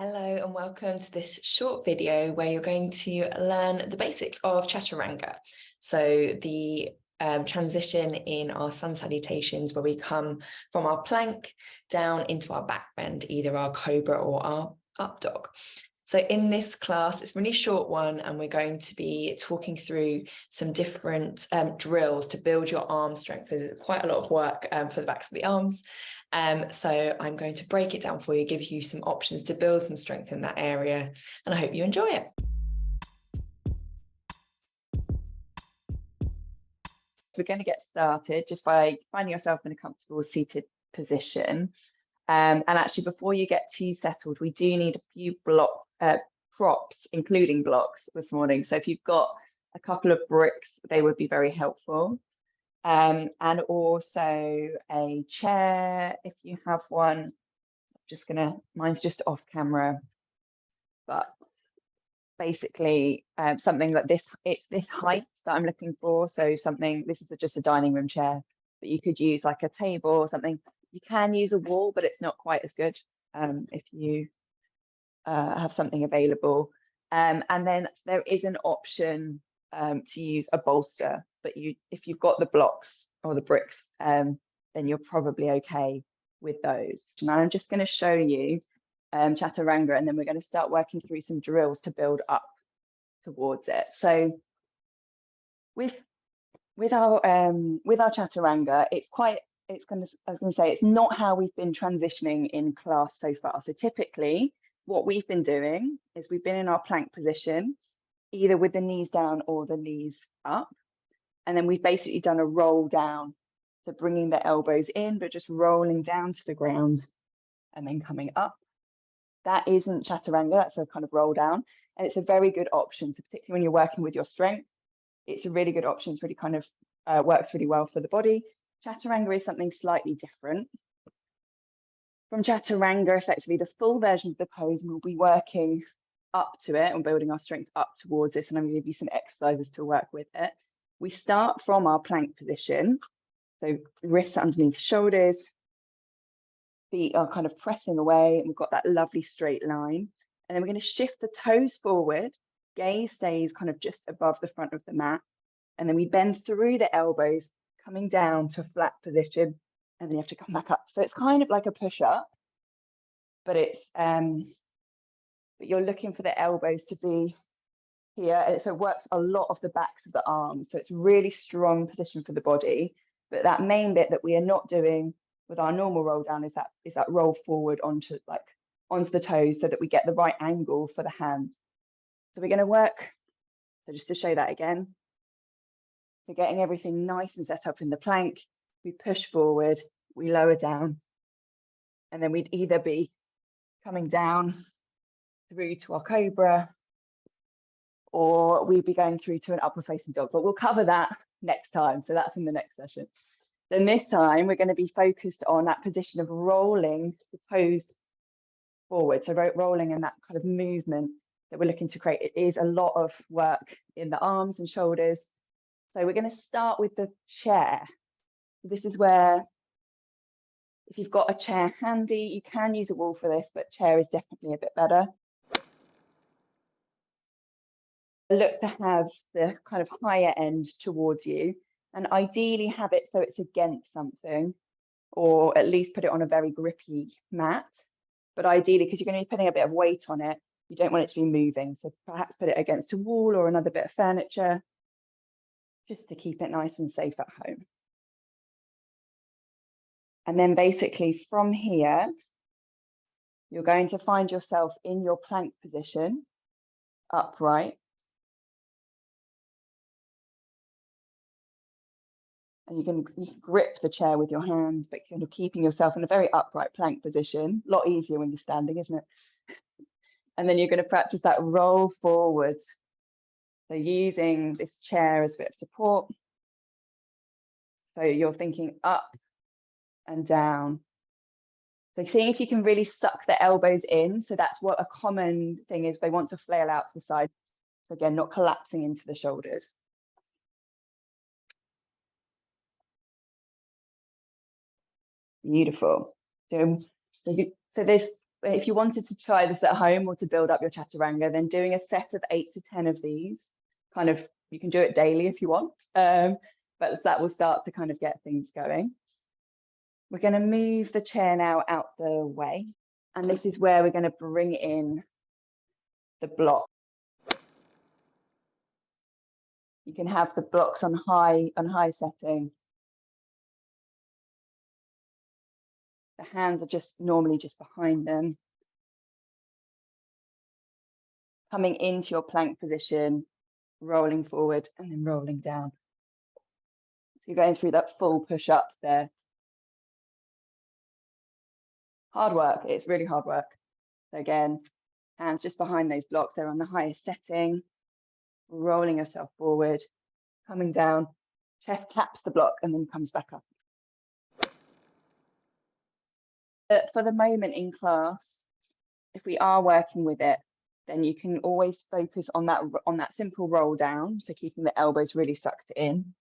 Hello and welcome to this short video where you're going to learn the basics of Chaturanga. So the transition in our sun salutations where we come from our plank down into our back bend, either our cobra or our up dog. So in this class, it's a really short one, and we're going to be talking through some different drills to build your arm strength. There's quite a lot of work for the backs of the arms. So I'm going to break it down for you, give you some options to build some strength in that area, and I hope you enjoy it. We're going to get started just by finding yourself in a comfortable seated position. And actually, before you get too settled, we do need a few props, including blocks this morning. So if you've got a couple of bricks, they would be very helpful. And also a chair, if you have one. Mine's just off camera, but basically something like this, it's this height that I'm looking for. So this is just a dining room chair, but you could use like a table or something. You can use a wall, but it's not quite as good if you have something available. And then there is an option to use a bolster, but if you've got the blocks or the bricks, then you're probably okay with those. Now I'm just going to show you Chaturanga, and then we're going to start working through some drills to build up towards it. So with our Chaturanga, it's not how we've been transitioning in class so far. So typically what we've been doing is we've been in our plank position, either with the knees down or the knees up. And then we've basically done a roll down. So bringing the elbows in, but just rolling down to the ground and then coming up. That isn't Chaturanga, that's a kind of roll down. And it's a very good option. So particularly when you're working with your strength, it's a really good option. It's really kind of works really well for the body. Chaturanga is something slightly different. From Chaturanga, effectively, the full version of the pose, we'll be working up to it and building our strength up towards this. And I'm going to give you some exercises to work with it. We start from our plank position. So wrists underneath shoulders, feet are kind of pressing away, and we've got that lovely straight line. And then we're going to shift the toes forward. Gaze stays kind of just above the front of the mat. And then we bend through the elbows, coming down to a flat position, and then you have to come back up. So it's kind of like a push-up, but but you're looking for the elbows to be here. And so it works a lot of the backs of the arms. So it's a really strong position for the body. But that main bit that we are not doing with our normal roll down is that roll forward onto the toes, so that we get the right angle for the hands. So we're going to work, so just to show that again. So getting everything nice and set up in the plank, we push forward, we lower down, and then we'd either be coming down through to our cobra, or we'd be going through to an upward facing dog, but we'll cover that next time. So that's in the next session. Then this time we're going to be focused on that position of rolling the toes forward. So rolling and that kind of movement that we're looking to create. It is a lot of work in the arms and shoulders. So we're going to start with the chair. This is where, if you've got a chair handy, you can use a wall for this, but chair is definitely a bit better. Look to have the kind of higher end towards you, and ideally have it so it's against something, or at least put it on a very grippy mat. But ideally, because you're going to be putting a bit of weight on it, you don't want it to be moving. So perhaps put it against a wall or another bit of furniture, just to keep it nice and safe at home. And then basically from here, you're going to find yourself in your plank position, upright. And you can grip the chair with your hands, but kind of keeping yourself in a very upright plank position. A lot easier when you're standing, isn't it? And then you're going to practice that roll forward. So using this chair as a bit of support. So you're thinking up and down. So seeing if you can really suck the elbows in. So that's what a common thing is. They want to flail out to the side. So again, not collapsing into the shoulders. Beautiful. So this if you wanted to try this at home or to build up your Chaturanga, then doing a set of 8 to 10 of these, kind of, you can do it daily if you want, but that will start to kind of get things going. We're going to move the chair now out the way, and this is where we're going to bring in the block. You can have the blocks on high setting. The hands are just normally just behind them. Coming into your plank position, rolling forward and then rolling down. So you're going through that full push up there. Hard work, it's really hard work. So again, hands just behind those blocks, they're on the highest setting, rolling yourself forward, coming down, chest taps the block and then comes back up. But for the moment in class, if we are working with it, then you can always focus on that simple roll down, so keeping the elbows really sucked in,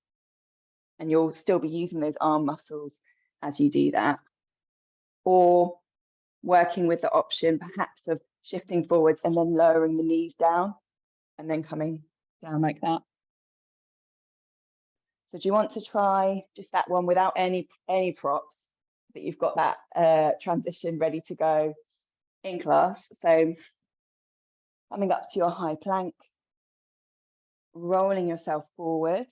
and you'll still be using those arm muscles as you do that. Or working with the option perhaps of shifting forwards and then lowering the knees down and then coming down like that. So do you want to try just that one without any props, so that you've got that transition ready to go in class? So coming up to your high plank, rolling yourself forward,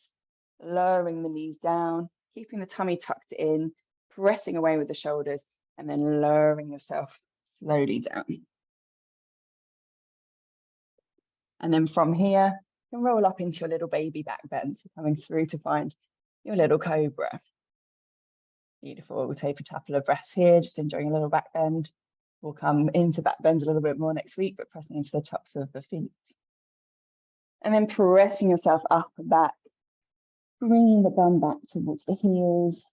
lowering the knees down, keeping the tummy tucked in, pressing away with the shoulders, and then lowering yourself slowly down. And then from here, you can roll up into your little baby back bend, so coming through to find your little cobra. Beautiful. We'll take a couple of breaths here, just enjoying a little back bend. We'll come into back bends a little bit more next week, but pressing into the tops of the feet. And then pressing yourself up and back, bringing the bum back towards the heels,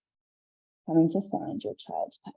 coming to find your child's pose.